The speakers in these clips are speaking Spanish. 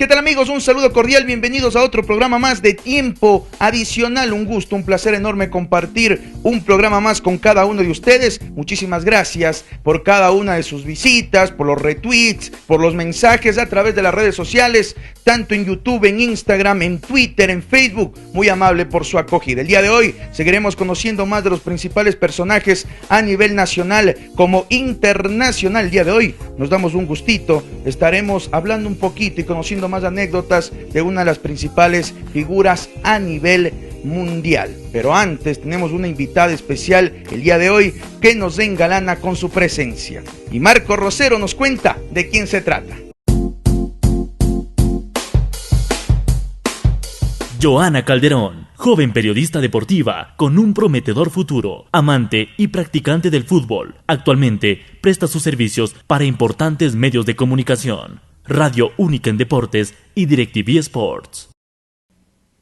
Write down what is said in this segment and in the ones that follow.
¿qué tal amigos? Un saludo cordial, bienvenidos a otro programa más de Tiempo Adicional. Un gusto, un placer enorme compartir un programa más con cada uno de ustedes. Muchísimas gracias por cada una de sus visitas, por los retweets, por los mensajes a través de las redes sociales, tanto en YouTube, en Instagram, en Twitter, en Facebook. Muy amable por su acogida. El día de hoy seguiremos conociendo más de los principales personajes a nivel nacional como internacional. El día de hoy nos damos un gustito, estaremos hablando un poquito y conociendo más anécdotas de una de las principales figuras a nivel mundial. Pero antes tenemos una invitada especial el día de hoy que nos engalana con su presencia. Y Marco Rosero nos cuenta de quién se trata. Joana Calderón, joven periodista deportiva con un prometedor futuro, amante y practicante del fútbol. Actualmente presta sus servicios para importantes medios de comunicación, Radio Única en Deportes y DirecTV Sports.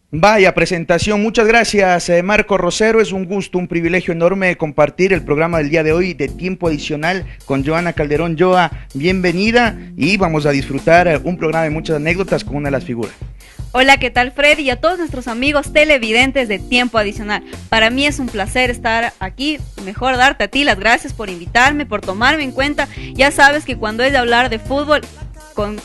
Vaya presentación, muchas gracias Marco Rosero, es un gusto, un privilegio enorme compartir el programa del día de hoy de Tiempo Adicional con Joana Calderón. Joa, bienvenida y vamos a disfrutar un programa de muchas anécdotas con una de las figuras. Hola, ¿qué tal Freddy? Y a todos nuestros amigos televidentes de Tiempo Adicional. Para mí es un placer estar aquí, mejor darte a ti las gracias por invitarme, por tomarme en cuenta. Ya sabes que cuando es de hablar de fútbol,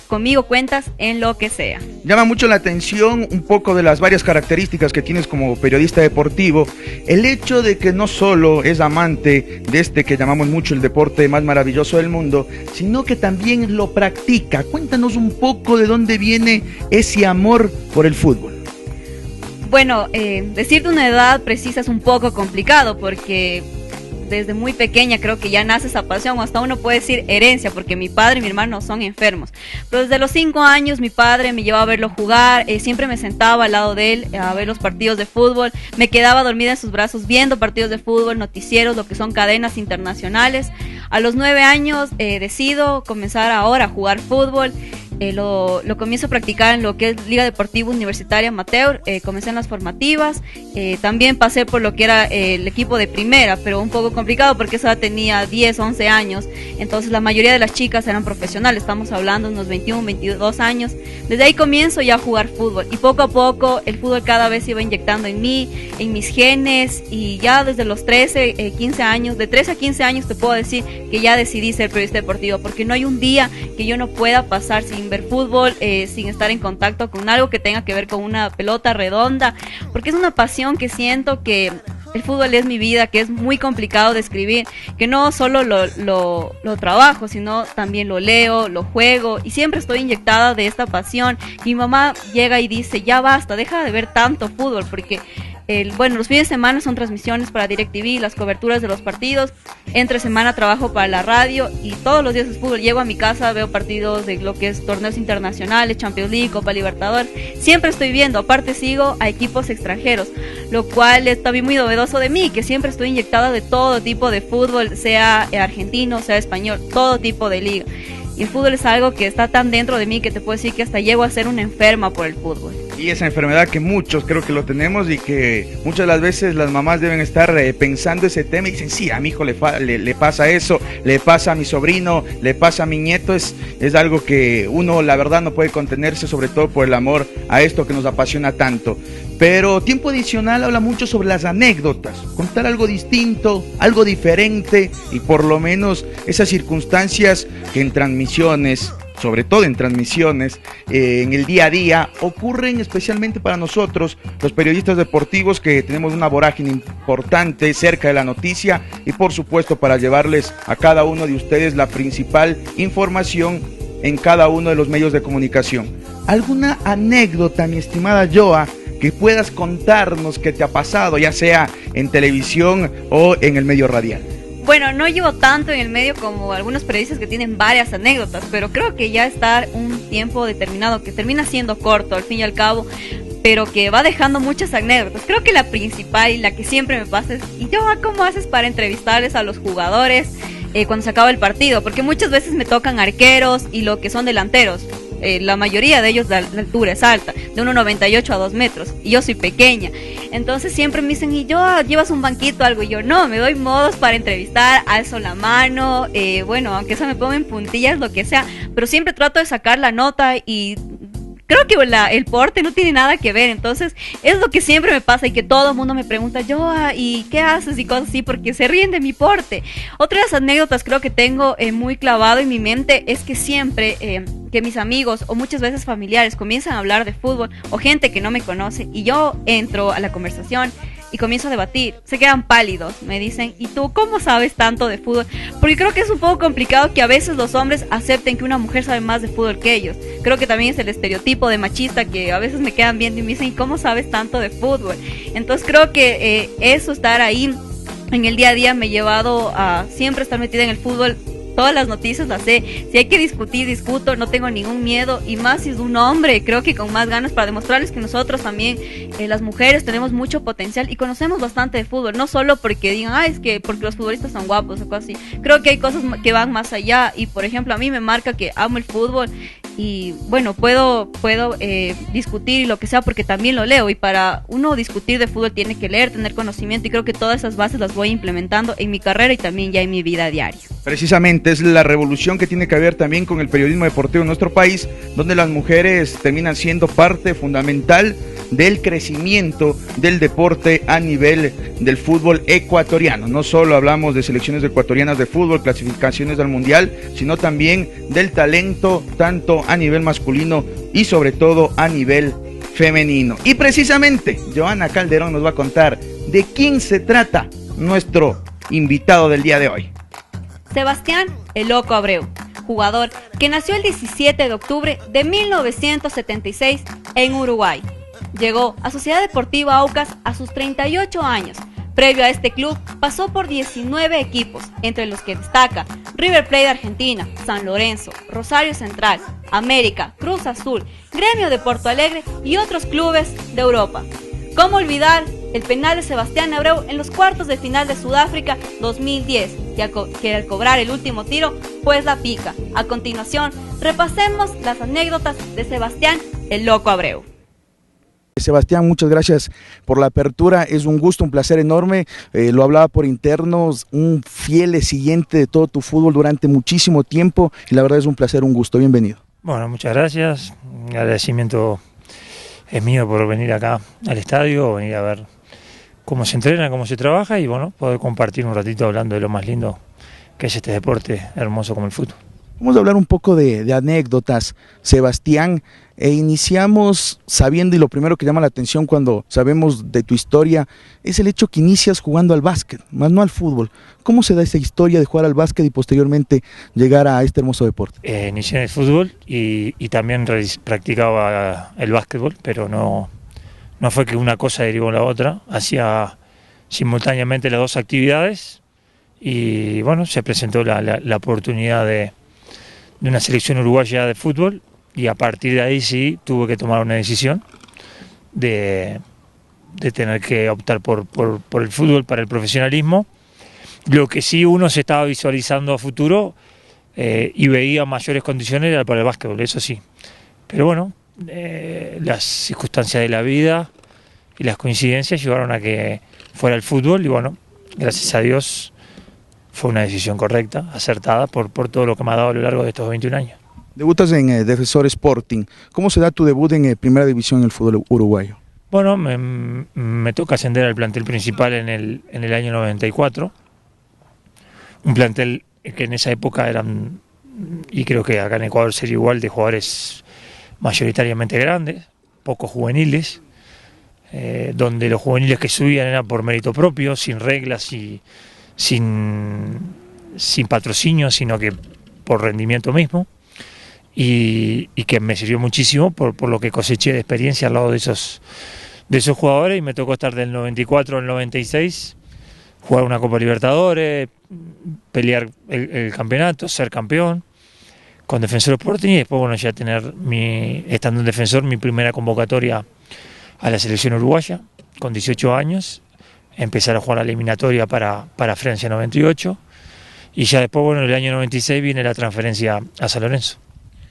conmigo cuentas en lo que sea. Llama mucho la atención un poco de las varias características que tienes como periodista deportivo, el hecho de que no solo es amante de este que llamamos mucho el deporte más maravilloso del mundo, sino que también lo practica. Cuéntanos un poco de dónde viene ese amor por el fútbol. Bueno, decirte una edad precisa es un poco complicado porque desde muy pequeña creo que ya nace esa pasión, o hasta uno puede decir herencia, porque mi padre y mi hermano son enfermos. Pero desde los 5 años mi padre me llevaba a verlo jugar, siempre me sentaba al lado de él a ver los partidos de fútbol, me quedaba dormida en sus brazos viendo partidos de fútbol, noticieros, lo que son cadenas internacionales. A los 9 años decido comenzar ahora a jugar fútbol. Lo comienzo a practicar en lo que es Liga Deportiva Universitaria Amateur, comencé en las formativas, también pasé por lo que era el equipo de primera, pero un poco complicado porque esa tenía 10, 11 años, entonces la mayoría de las chicas eran profesionales, estamos hablando de unos 21, 22 años, desde ahí comienzo ya a jugar fútbol y poco a poco el fútbol cada vez se iba inyectando en mí, en mis genes, y ya desde los 13, 15 años, de 13 a 15 años te puedo decir que ya decidí ser periodista deportivo, porque no hay un día que yo no pueda pasar sin ver fútbol, sin estar en contacto con algo que tenga que ver con una pelota redonda, porque es una pasión que siento que el fútbol es mi vida, que es muy complicado de escribir, que no solo lo trabajo, sino también lo leo, lo juego, y siempre estoy inyectada de esta pasión. Mi mamá llega y dice, ya basta, deja de ver tanto fútbol, porque los fines de semana son transmisiones para DirecTV, las coberturas de los partidos, entre semana trabajo para la radio y todos los días es fútbol. Llego a mi casa, veo partidos de lo que es torneos internacionales, Champions League, Copa Libertadores, siempre estoy viendo, aparte sigo a equipos extranjeros, lo cual es también muy novedoso de mí, que siempre estoy inyectada de todo tipo de fútbol, sea argentino, sea español, todo tipo de liga. Y el fútbol es algo que está tan dentro de mí que te puedo decir que hasta llego a ser una enferma por el fútbol. Y esa enfermedad que muchos creo que lo tenemos y que muchas de las veces las mamás deben estar pensando ese tema y dicen, sí, a mi hijo le pasa eso, le pasa a mi sobrino, le pasa a mi nieto. Es algo que uno la verdad no puede contenerse, sobre todo por el amor a esto que nos apasiona tanto. Pero Tiempo Adicional habla mucho sobre las anécdotas, contar algo distinto, algo diferente, y por lo menos esas circunstancias que en transmisiones, sobre todo en transmisiones, en el día a día, ocurren especialmente para nosotros, los periodistas deportivos, que tenemos una vorágine importante cerca de la noticia, y por supuesto para llevarles a cada uno de ustedes la principal información en cada uno de los medios de comunicación. ¿Alguna anécdota, mi estimada Joa, que puedas contarnos que te ha pasado, ya sea en televisión o en el medio radial? Bueno, no llevo tanto en el medio como algunos periodistas que tienen varias anécdotas, pero creo que ya está un tiempo determinado que termina siendo corto al fin y al cabo, pero que va dejando muchas anécdotas. Creo que la principal y la que siempre me pasa es, ¿y yo cómo haces para entrevistarles a los jugadores cuando se acaba el partido? Porque muchas veces me tocan arqueros y lo que son delanteros. La mayoría de ellos la altura es alta, de 1,98 a 2 metros, y yo soy pequeña. Entonces siempre me dicen, ¿y yo llevas un banquito o algo? Y yo, no, me doy modos para entrevistar, alzo la mano, bueno, aunque eso me ponga en puntillas, lo que sea, pero siempre trato de sacar la nota y creo que el porte no tiene nada que ver. Entonces es lo que siempre me pasa y que todo el mundo me pregunta, Joa, ¿y qué haces? Y cosas así, porque se ríen de mi porte. Otra de las anécdotas creo que tengo muy clavado en mi mente es que siempre que mis amigos o muchas veces familiares comienzan a hablar de fútbol o gente que no me conoce y yo entro a la conversación y comienzo a debatir, se quedan pálidos, me dicen, ¿y tú cómo sabes tanto de fútbol? Porque creo que es un poco complicado que a veces los hombres acepten que una mujer sabe más de fútbol que ellos. Creo que también es el estereotipo de machista que a veces me quedan viendo y me dicen, ¿y cómo sabes tanto de fútbol? Entonces creo que eso, estar ahí en el día a día, me ha llevado a siempre estar metida en el fútbol. Todas las noticias las sé. Si hay que discutir, discuto, no tengo ningún miedo. Y más si es un hombre, creo que con más ganas, para demostrarles que nosotros también, las mujeres, tenemos mucho potencial y conocemos bastante de fútbol. No solo porque digan, es que porque los futbolistas son guapos o cosas así. Creo que hay cosas que van más allá. Y por ejemplo, a mí me marca que amo el fútbol. Y bueno, puedo discutir y lo que sea porque también lo leo. Y para uno discutir de fútbol tiene que leer, tener conocimiento. Y creo que todas esas bases las voy implementando en mi carrera y también ya en mi vida diaria. Precisamente es la revolución que tiene que ver también con el periodismo deportivo en nuestro país, donde las mujeres terminan siendo parte fundamental del crecimiento del deporte a nivel del fútbol ecuatoriano. No solo hablamos de selecciones ecuatorianas de fútbol, clasificaciones al mundial, sino también del talento tanto a nivel masculino y sobre todo a nivel femenino. Y precisamente Johanna Calderón nos va a contar de quién se trata nuestro invitado del día de hoy. Sebastián El Loco Abreu, jugador que nació el 17 de octubre de 1976 en Uruguay. Llegó a Sociedad Deportiva Aucas a sus 38 años. Previo a este club, pasó por 19 equipos, entre los que destaca River Plate de Argentina, San Lorenzo, Rosario Central, América, Cruz Azul, Gremio de Porto Alegre y otros clubes de Europa. ¿Cómo olvidar el penal de Sebastián Abreu en los cuartos de final de Sudáfrica 2010, que al cobrar el último tiro, pues la pica? A continuación, repasemos las anécdotas de Sebastián El Loco Abreu. Sebastián, muchas gracias por la apertura, es un gusto, un placer enorme, lo hablaba por internos, un fiel siguiente de todo tu fútbol durante muchísimo tiempo y la verdad es un placer, un gusto, bienvenido. Bueno, muchas gracias, un agradecimiento es mío por venir acá al estadio, venir a ver cómo se entrena, cómo se trabaja y bueno, poder compartir un ratito hablando de lo más lindo que es este deporte hermoso como el fútbol. Vamos a hablar un poco de anécdotas, Sebastián, iniciamos sabiendo, y lo primero que llama la atención cuando sabemos de tu historia, es el hecho que inicias jugando al básquet, más no al fútbol. ¿Cómo se da esa historia de jugar al básquet y posteriormente llegar a este hermoso deporte? Inicié en el fútbol y también practicaba el básquetbol, pero no fue que una cosa derivó en la otra, hacía simultáneamente las dos actividades y bueno, se presentó la oportunidad de una selección uruguaya de fútbol y a partir de ahí sí tuve que tomar una decisión de tener que optar por el fútbol para el profesionalismo. Lo que sí uno se estaba visualizando a futuro y veía mayores condiciones era para el básquetbol, eso sí. Pero bueno, las circunstancias de la vida y las coincidencias llevaron a que fuera el fútbol y bueno, gracias a Dios fue una decisión correcta, acertada por todo lo que me ha dado a lo largo de estos 21 años. Debutas en Defensor Sporting. ¿Cómo se da tu debut en Primera División en el fútbol uruguayo? Bueno, me toca ascender al plantel principal en el año 94. Un plantel que en esa época eran, y creo que acá en Ecuador sería igual, de jugadores mayoritariamente grandes, pocos juveniles, donde los juveniles que subían eran por mérito propio, sin reglas y sin patrocinio, sino que por rendimiento mismo. Y que me sirvió muchísimo por lo que coseché de experiencia al lado de esos jugadores y me tocó estar del 94 al 96, jugar una Copa Libertadores, pelear el campeonato, ser campeón con Defensor Sporting y después bueno ya tener, estando en Defensor, mi primera convocatoria a la selección uruguaya con 18 años, empezar a jugar la eliminatoria para Francia 98 y ya después bueno en el año 96 viene la transferencia a San Lorenzo.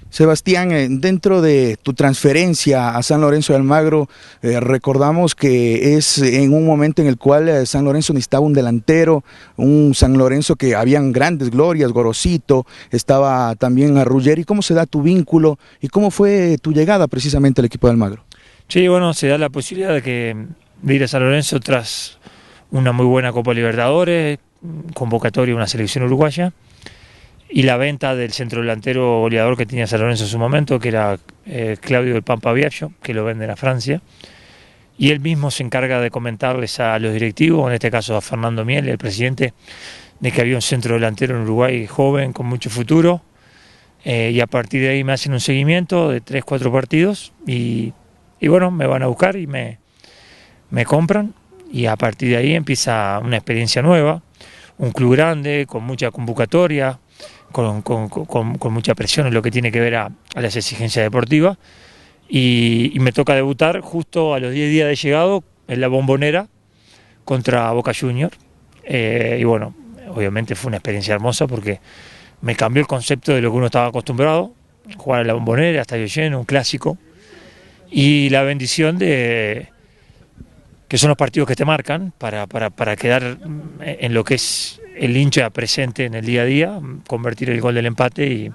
Sebastián, dentro de tu transferencia a San Lorenzo de Almagro, recordamos que es en un momento en el cual San Lorenzo necesitaba un delantero, un San Lorenzo que habían grandes glorias, Gorosito, estaba también a Ruggeri. ¿Cómo se da tu vínculo y cómo fue tu llegada precisamente al equipo de Almagro? Sí, bueno, se da la posibilidad de ir a San Lorenzo tras una muy buena Copa Libertadores, convocatoria a una selección uruguaya, y la venta del centro delantero goleador que tenía San Lorenzo en su momento, que era Claudio del Pampa Biagio, que lo venden a Francia, y él mismo se encarga de comentarles a los directivos, en este caso a Fernando Miel, el presidente, de que había un centro delantero en Uruguay joven, con mucho futuro, y a partir de ahí me hacen un seguimiento de 3-4 partidos, y bueno, me van a buscar y me compran, y a partir de ahí empieza una experiencia nueva, un club grande, con mucha convocatoria, con mucha presión en lo que tiene que ver a las exigencias deportivas, y me toca debutar justo a los 10 días de llegado en la Bombonera contra Boca Juniors, y bueno, obviamente fue una experiencia hermosa porque me cambió el concepto de lo que uno estaba acostumbrado, jugar en la Bombonera, estadio lleno, un clásico, y la bendición de que son los partidos que te marcan para quedar en lo que es el hincha presente en el día a día, convertir el gol del empate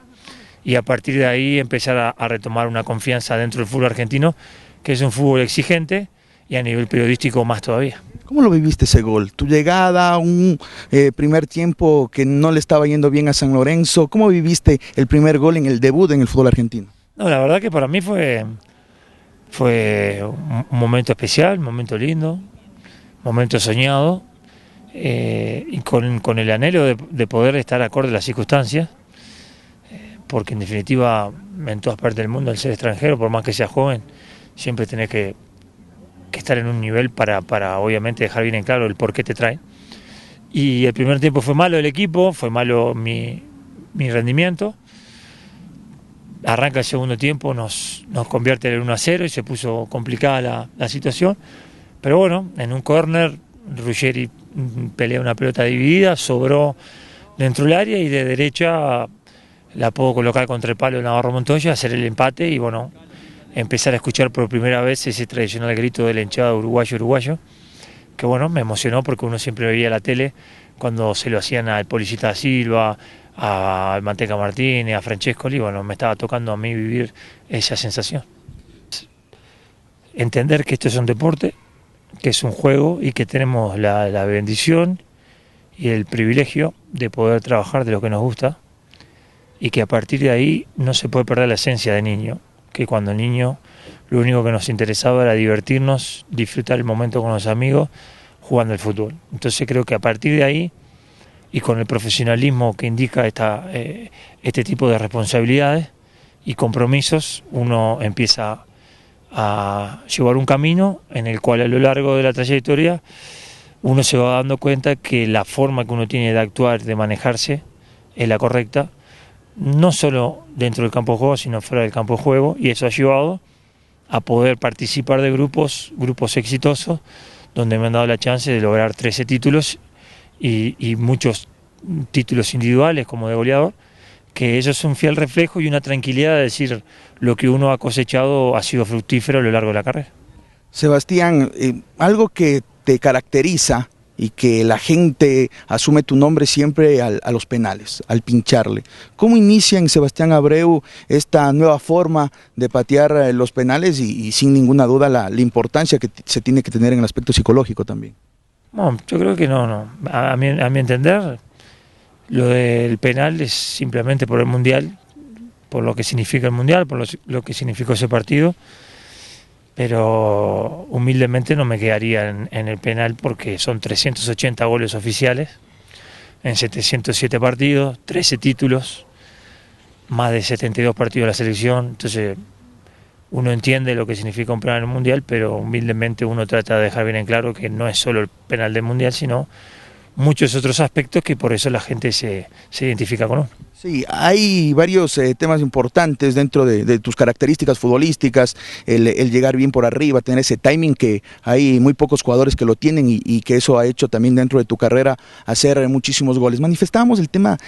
y a partir de ahí empezar a retomar una confianza dentro del fútbol argentino, que es un fútbol exigente y a nivel periodístico más todavía. ¿Cómo lo viviste ese gol? Tu llegada, un primer tiempo que no le estaba yendo bien a San Lorenzo, ¿cómo viviste el primer gol en el debut en el fútbol argentino? No, la verdad que para mí fue un momento especial, un momento lindo, un momento soñado, y con el anhelo de poder estar acorde a las circunstancias, porque en definitiva en todas partes del mundo, al ser extranjero, por más que seas joven, siempre tenés que estar en un nivel para obviamente dejar bien en claro el por qué te traen. Y el primer tiempo fue malo el equipo, fue malo mi rendimiento. Arranca el segundo tiempo, nos convierte en el 1-0 y se puso complicada la situación. Pero bueno, en un córner, Ruggeri pelea una pelota dividida, sobró dentro del área y de derecha la puedo colocar contra el palo de Navarro Montoya, hacer el empate y bueno, empezar a escuchar por primera vez ese tradicional grito de la hinchada uruguayo, que bueno, me emocionó porque uno siempre veía la tele cuando se lo hacían al Policita da Silva, al Manteca Martínez, a Francescoli, bueno, me estaba tocando a mí vivir esa sensación. Entender que esto es un deporte, que es un juego y que tenemos la bendición y el privilegio de poder trabajar de lo que nos gusta y que a partir de ahí no se puede perder la esencia de niño, que cuando niño lo único que nos interesaba era divertirnos, disfrutar el momento con los amigos jugando al fútbol. Entonces creo que a partir de ahí y con el profesionalismo que indica este tipo de responsabilidades y compromisos, uno empieza a llevar un camino en el cual a lo largo de la trayectoria uno se va dando cuenta que la forma que uno tiene de actuar, de manejarse, es la correcta, no solo dentro del campo de juego, sino fuera del campo de juego, y eso ha llevado a poder participar de grupos exitosos, donde me han dado la chance de lograr 13 títulos y muchos títulos individuales como de goleador, que eso es un fiel reflejo y una tranquilidad de decir lo que uno ha cosechado ha sido fructífero a lo largo de la carrera. Sebastián, algo que te caracteriza y que la gente asume tu nombre siempre a los penales, al pincharle. ¿Cómo inicia en Sebastián Abreu esta nueva forma de patear los penales y sin ninguna duda la importancia que se tiene que tener en el aspecto psicológico también? No, yo creo que no. A mi entender, lo del penal es simplemente por el Mundial, por lo que significa el Mundial, por lo que significó ese partido, pero humildemente no me quedaría en el penal porque son 380 goles oficiales en 707 partidos, 13 títulos, más de 72 partidos de la selección, entonces uno entiende lo que significa un penal en el Mundial, pero humildemente uno trata de dejar bien en claro que no es solo el penal del Mundial, sino muchos otros aspectos que por eso la gente se identifica con uno. Sí, hay varios temas importantes dentro de tus características futbolísticas, el llegar bien por arriba, tener ese timing que hay muy pocos jugadores que lo tienen y que eso ha hecho también dentro de tu carrera hacer muchísimos goles. Manifestábamos el tema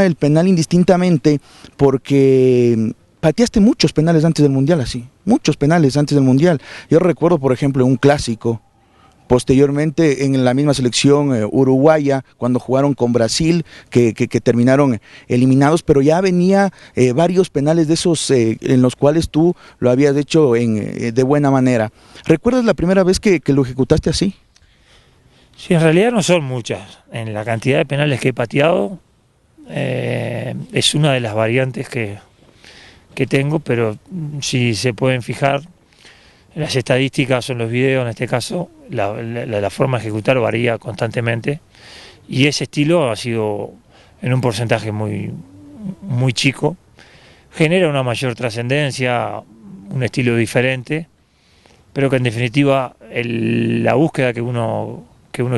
del penal indistintamente porque pateaste muchos penales antes del Mundial, así, muchos penales antes del Mundial. Yo recuerdo, por ejemplo, un clásico, posteriormente en la misma selección uruguaya, cuando jugaron con Brasil, que terminaron eliminados, pero ya venía varios penales de esos en los cuales tú lo habías hecho de buena manera. ¿Recuerdas la primera vez que lo ejecutaste así? Sí, en realidad no son muchas. En la cantidad de penales que he pateado, es una de las variantes que tengo, pero si se pueden fijar en las estadísticas o en los videos, en este caso, la forma de ejecutar varía constantemente, y ese estilo ha sido en un porcentaje muy chico. Genera una mayor trascendencia, un estilo diferente, pero que en definitiva la búsqueda que uno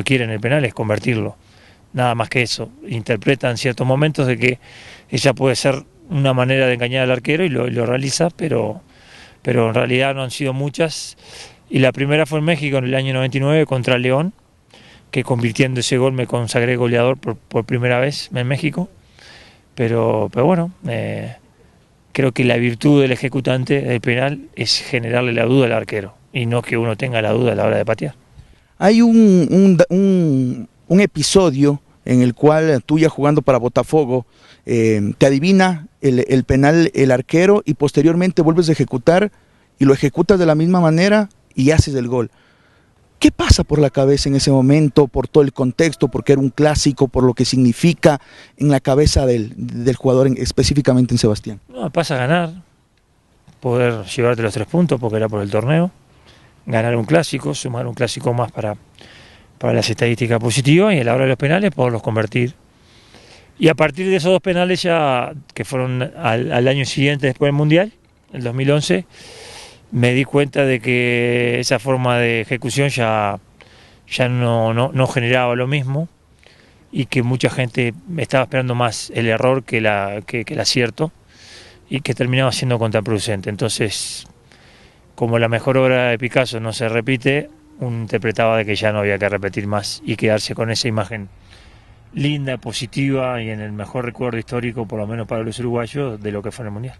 quiere en el penal es convertirlo. Nada más que eso. Interpreta en ciertos momentos de que ella puede ser una manera de engañar al arquero y lo realiza, pero en realidad no han sido muchas. Y la primera fue en México en el año 99 contra León, que convirtiendo ese gol me consagré goleador por primera vez en México. Pero bueno, creo que la virtud del ejecutante del penal es generarle la duda al arquero y no que uno tenga la duda a la hora de patear. Hay un episodio en el cual tú, ya jugando para Botafogo, te adivina el penal el arquero y posteriormente vuelves a ejecutar y lo ejecutas de la misma manera y haces el gol. ¿Qué pasa por la cabeza en ese momento, por todo el contexto, porque era un clásico, por lo que significa en la cabeza del jugador, específicamente en Sebastián? No, pasa a ganar, poder llevarte los 3 puntos porque era por el torneo, ganar un clásico, sumar un clásico más para las estadísticas positivas, y a la hora de los penales poderlos convertir. Y a partir de esos 2 penales ya, que fueron al año siguiente después del Mundial, el 2011, me di cuenta de que esa forma de ejecución ya no generaba lo mismo, y que mucha gente estaba esperando más el error que el acierto, y que terminaba siendo contraproducente. Entonces, como la mejor obra de Picasso no se repite, uno interpretaba de que ya no había que repetir más y quedarse con esa imagen linda, positiva y en el mejor recuerdo histórico, por lo menos para los uruguayos, de lo que fue en el Mundial.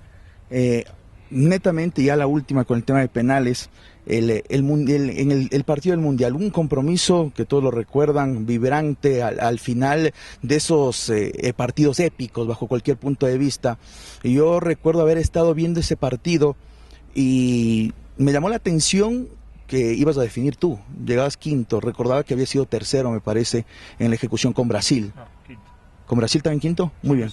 Netamente, ya la última con el tema de penales, en el partido del Mundial, un compromiso que todos lo recuerdan, vibrante al final de esos partidos épicos bajo cualquier punto de vista. Y yo recuerdo haber estado viendo ese partido y me llamó la atención que ibas a definir tú, llegabas quinto, recordaba que había sido tercero, me parece, en la ejecución con Brasil. No, quinto. ¿Con Brasil también quinto? Muy bien.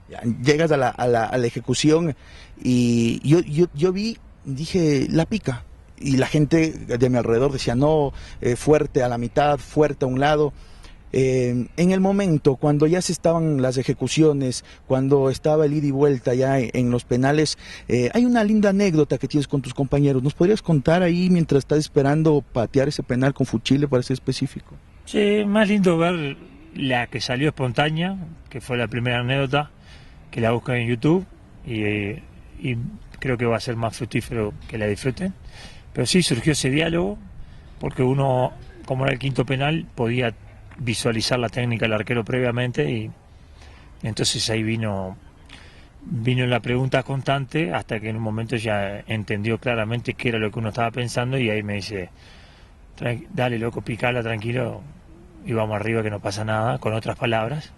Ya, llegas a la ejecución y yo vi, dije, la pica, y la gente de mi alrededor decía, no, fuerte a la mitad, fuerte a un lado. En el momento, cuando ya se estaban las ejecuciones, cuando estaba el ida y vuelta ya en los penales, hay una linda anécdota que tienes con tus compañeros. ¿Nos podrías contar ahí mientras estás esperando patear ese penal con Fuchile, para ser específico? Sí, más lindo ver la que salió espontánea, que fue la primera anécdota, que la buscan en YouTube, y creo que va a ser más fructífero que la disfruten. Pero sí surgió ese diálogo, porque uno, como era el quinto penal, podía visualizar la técnica del arquero previamente, y entonces ahí vino la pregunta constante, hasta que en un momento ya entendió claramente qué era lo que uno estaba pensando, y ahí me dice, dale loco, picala, tranquilo, y vamos arriba, que no pasa nada, con otras palabras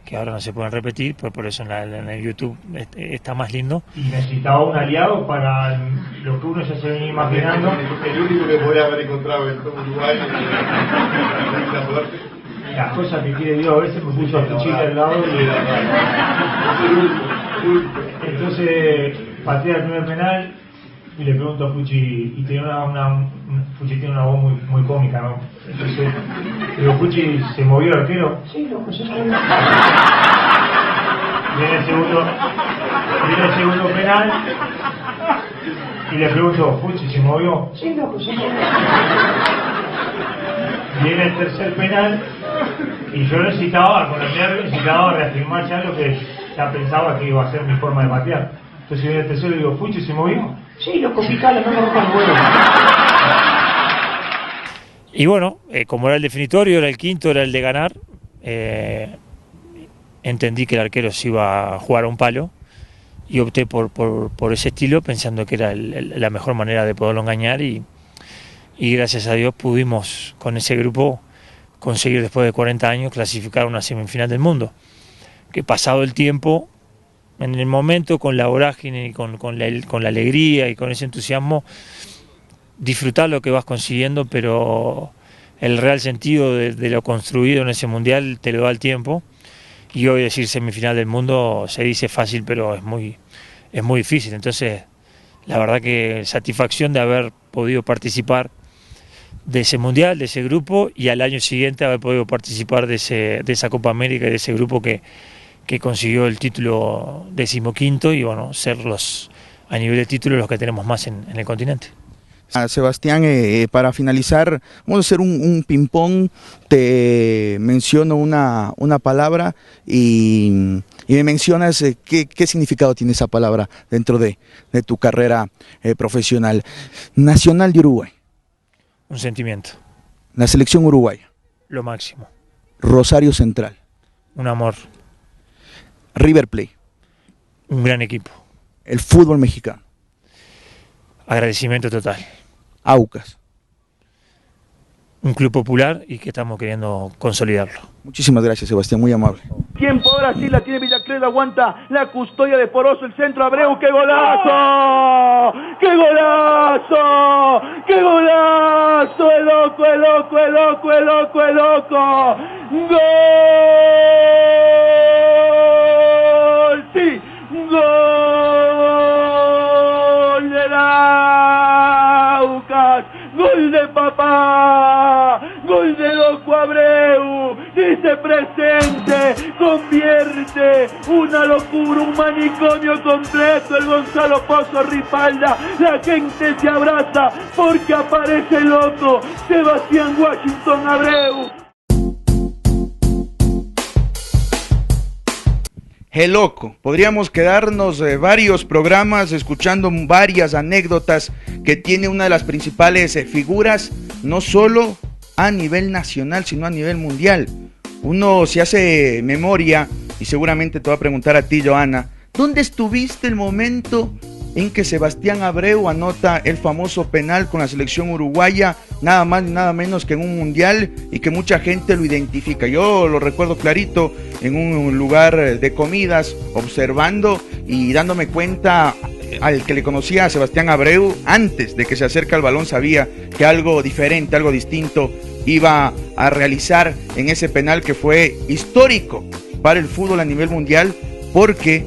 que ahora no se pueden repetir, pues por eso en el YouTube está más lindo. Y necesitaba un aliado para lo que uno ya se venía imaginando. El único que podría haber encontrado en todo Uruguay. Las cosas que quiere Dios, a veces me puso a Fuchile al lado y entonces patea el primer penal y le pregunto a Fuchi, y tiene Fuchi tiene una voz muy cómica, ¿no? Entonces le digo, Fuchi, ¿se movió el arquero? Sí, loco, se movió. Viene el segundo penal y le pregunto, Fuchi, ¿se movió? Sí, loco, se movió. Viene el tercer penal y yo necesitaba, con el nervio, necesitaba reafirmar ya lo que ya pensaba que iba a ser mi forma de patear. Entonces viene el tercero y digo, Fuchi, ¿se movió? Sí, loco, picala, no me rompas el huevo. Y bueno, como era el definitorio, era el quinto, era el de ganar, entendí que el arquero se iba a jugar a un palo, y opté por ese estilo, pensando que era la mejor manera de poderlo engañar, y gracias a Dios pudimos con ese grupo conseguir, después de 40 años, clasificar a una semifinal del mundo, que pasado el tiempo, en el momento, con la vorágine y con la alegría y con ese entusiasmo, disfrutar lo que vas consiguiendo, pero el real sentido de lo construido en ese mundial te lo da el tiempo. Y hoy decir semifinal del mundo se dice fácil, pero es muy difícil. Entonces, la verdad que satisfacción de haber podido participar de ese mundial, de ese grupo, y al año siguiente haber podido participar de esa Copa América y de ese grupo que consiguió el título 15º, y bueno, ser a nivel de título los que tenemos más en el continente. Sebastián, para finalizar, vamos a hacer un ping-pong. Te menciono una palabra y me mencionas qué significado tiene esa palabra dentro de tu carrera profesional. Nacional de Uruguay. Un sentimiento. La selección uruguaya. Lo máximo. Rosario Central. Un amor. River Plate. Un gran equipo. El fútbol mexicano. Agradecimiento total. Aucas. Un club popular y que estamos queriendo consolidarlo. Muchísimas gracias, Sebastián, muy amable. Tiempo, ahora sí la tiene Villacred, aguanta la custodia de Poroso, el centro, Abreu, ¡qué golazo! ¡Qué golazo! ¡Qué golazo! ¡El loco, el loco, el loco, el loco, el loco! ¡Gol! ¡Sí! ¡Gol de Aucas! ¡Gol de papá! ¡Gol de loco Abreu! Dice presente, convierte una locura, un manicomio completo. El Gonzalo Pozo Ripalda, la gente se abraza porque aparece el loco Sebastián Washington Abreu. El loco, podríamos quedarnos varios programas escuchando varias anécdotas que tiene una de las principales figuras, no solo a nivel nacional, sino a nivel mundial. Uno se hace memoria y seguramente te va a preguntar a ti, Joana, ¿dónde estuviste el momento en que Sebastián Abreu anota el famoso penal con la selección uruguaya, nada más ni nada menos que en un mundial, y que mucha gente lo identifica? Yo lo recuerdo clarito en un lugar de comidas, observando y dándome cuenta. Al que le conocía a Sebastián Abreu, antes de que se acerque al balón, sabía que algo diferente, algo distinto iba a realizar en ese penal que fue histórico para el fútbol a nivel mundial, porque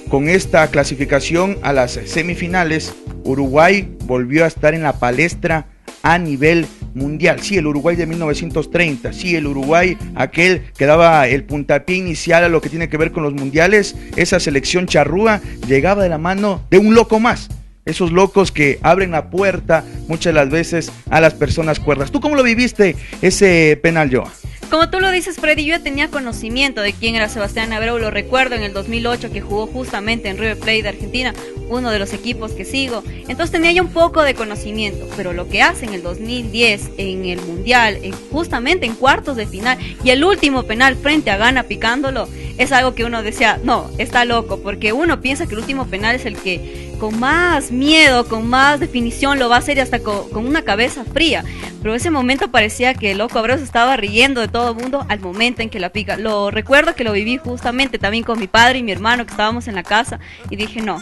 con esta clasificación a las semifinales, Uruguay volvió a estar en la palestra a nivel mundial. Sí, el Uruguay de 1930, sí, el Uruguay aquel que daba el puntapié inicial a lo que tiene que ver con los mundiales. Esa selección charrúa llegaba de la mano de un loco más, esos locos que abren la puerta muchas de las veces a las personas cuerdas. ¿Tú cómo lo viviste ese penal, Joa? Como tú lo dices, Freddy, yo ya tenía conocimiento de quién era Sebastián Abreu. Lo recuerdo en el 2008, que jugó justamente en River Plate de Argentina, uno de los equipos que sigo. Entonces tenía ya un poco de conocimiento, pero lo que hace en el 2010 en el Mundial, justamente en cuartos de final, y el último penal frente a Ghana picándolo, es algo que uno decía, no, está loco, porque uno piensa que el último penal es el que con más miedo, con más definición lo va a hacer, y hasta con una cabeza fría. Pero ese momento parecía que el loco Abreu se estaba riendo de todo el mundo al momento en que la pica. Lo recuerdo que lo viví justamente también con mi padre y mi hermano, que estábamos en la casa, y dije, no,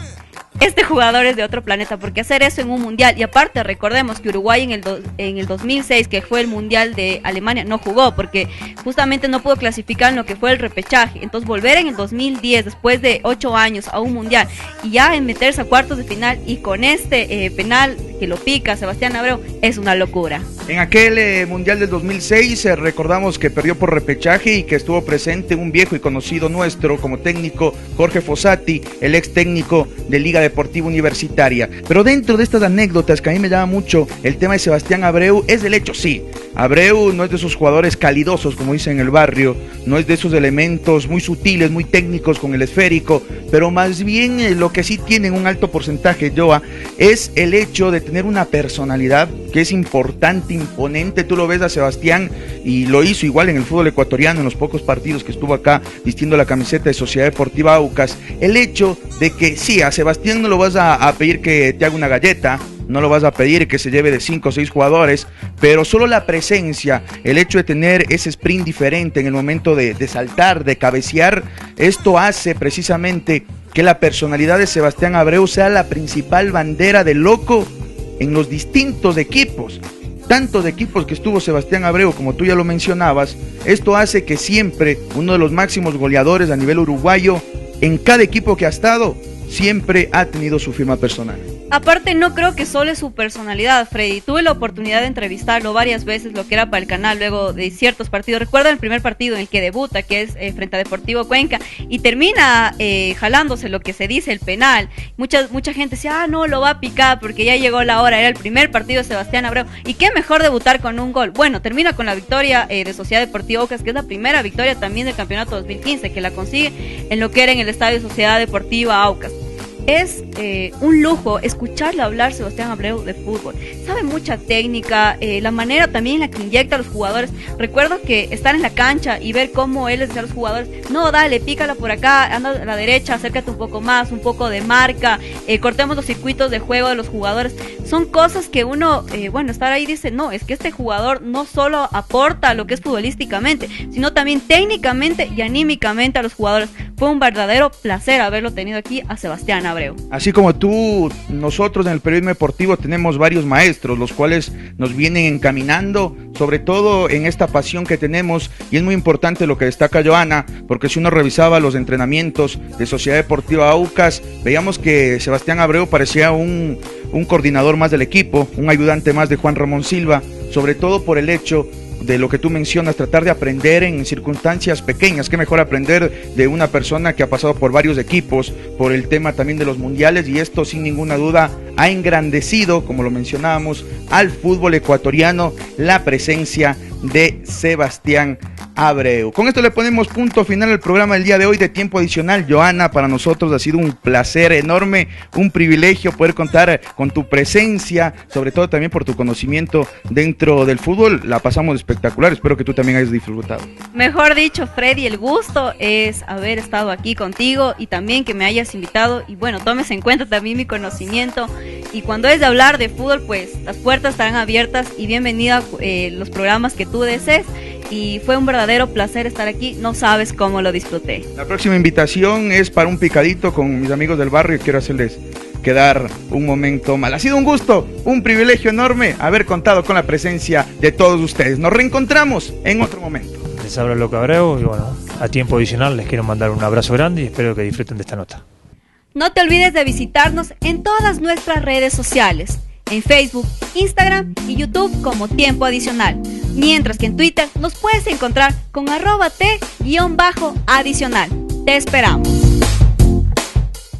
este jugador es de otro planeta, porque hacer eso en un mundial, y aparte recordemos que Uruguay en el 2006, que fue el mundial de Alemania, no jugó, porque justamente no pudo clasificar en lo que fue el repechaje. Entonces volver en el 2010, después de 8 años, a un mundial, y ya en meterse a cuartos de final, y con este penal que lo pica Sebastián Abreu, es una locura. En aquel mundial del 2006 recordamos que perdió por repechaje y que estuvo presente un viejo y conocido nuestro como técnico, Jorge Fossati, el ex técnico de Liga Deportiva Universitaria. Pero dentro de estas anécdotas que a mí me llama mucho el tema de Sebastián Abreu, es del hecho, sí, Abreu no es de esos jugadores calidosos, como dicen en el barrio, no es de esos elementos muy sutiles, muy técnicos con el esférico, pero más bien lo que sí tienen un alto porcentaje, Joa, es el hecho de tener una personalidad que es importante, imponente. Tú lo ves a Sebastián y lo hizo igual en el fútbol ecuatoriano en los pocos partidos que estuvo acá vistiendo la camiseta de Sociedad Deportiva Aucas. El hecho de que sí, a Sebastián no lo vas a pedir que te haga una galleta, no lo vas a pedir que se lleve de 5 o 6 jugadores, pero solo la presencia, el hecho de tener ese sprint diferente en el momento de saltar, de cabecear, esto hace precisamente que la personalidad de Sebastián Abreu sea la principal bandera del loco en los distintos equipos. Tantos equipos que estuvo Sebastián Abreu, como tú ya lo mencionabas, esto hace que siempre uno de los máximos goleadores a nivel uruguayo, en cada equipo que ha estado, siempre ha tenido su firma personal. Aparte, no creo que solo es su personalidad, Freddy. Tuve la oportunidad de entrevistarlo varias veces, lo que era para el canal, luego de ciertos partidos. Recuerda el primer partido en el que debuta, que es frente a Deportivo Cuenca, y termina jalándose lo que se dice el penal. Mucha gente decía, no, lo va a picar porque ya llegó la hora. Era el primer partido de Sebastián Abreu. Y qué mejor debutar con un gol. Bueno, termina con la victoria de Sociedad Deportiva Aucas, que es la primera victoria también del campeonato 2015, que la consigue en lo que era en el estadio Sociedad Deportiva Aucas. Es un lujo escucharle hablar Sebastián Abreu de fútbol. Sabe mucha técnica, la manera también en la que inyecta a los jugadores. Recuerdo que estar en la cancha y ver cómo él les decía a los jugadores, no, dale, pícala por acá, anda a la derecha, acércate un poco más, un poco de marca, cortemos los circuitos de juego de los jugadores. Son cosas que uno, estar ahí dice, no, es que este jugador no solo aporta lo que es futbolísticamente, sino también técnicamente y anímicamente a los jugadores. Fue un verdadero placer haberlo tenido aquí a Sebastián Abreu. Así como tú, nosotros en el periodismo deportivo tenemos varios maestros, los cuales nos vienen encaminando, sobre todo en esta pasión que tenemos, y es muy importante lo que destaca Joana, porque si uno revisaba los entrenamientos de Sociedad Deportiva Aucas, veíamos que Sebastián Abreu parecía un coordinador más del equipo, un ayudante más de Juan Ramón Silva, sobre todo por el hecho de lo que tú mencionas, tratar de aprender en circunstancias pequeñas. Qué mejor aprender de una persona que ha pasado por varios equipos, por el tema también de los mundiales, y esto sin ninguna duda ha engrandecido, como lo mencionábamos, al fútbol ecuatoriano, la presencia de Sebastián Abreu. Con esto le ponemos punto final al programa del día de hoy de Tiempo Adicional. Joana, para nosotros ha sido un placer enorme, un privilegio poder contar con tu presencia, sobre todo también por tu conocimiento dentro del fútbol. La pasamos espectacular, espero que tú también hayas disfrutado. Mejor dicho, Freddy, el gusto es haber estado aquí contigo y también que me hayas invitado, y bueno, tomes en cuenta también mi conocimiento, y cuando es de hablar de fútbol, pues las puertas estarán abiertas y bienvenida los programas que tú desees. Y fue un verdadero placer estar aquí, no sabes cómo lo disfruté. La próxima invitación es para un picadito con mis amigos del barrio, y quiero hacerles quedar un momento mal. Ha sido un gusto, un privilegio enorme haber contado con la presencia de todos ustedes. Nos reencontramos en otro momento. Les habla Loco Abreu y bueno, a Tiempo Adicional les quiero mandar un abrazo grande y espero que disfruten de esta nota. No te olvides de visitarnos en todas nuestras redes sociales, en Facebook, Instagram y YouTube como Tiempo Adicional, mientras que en Twitter nos puedes encontrar con @T_adicional. Te esperamos.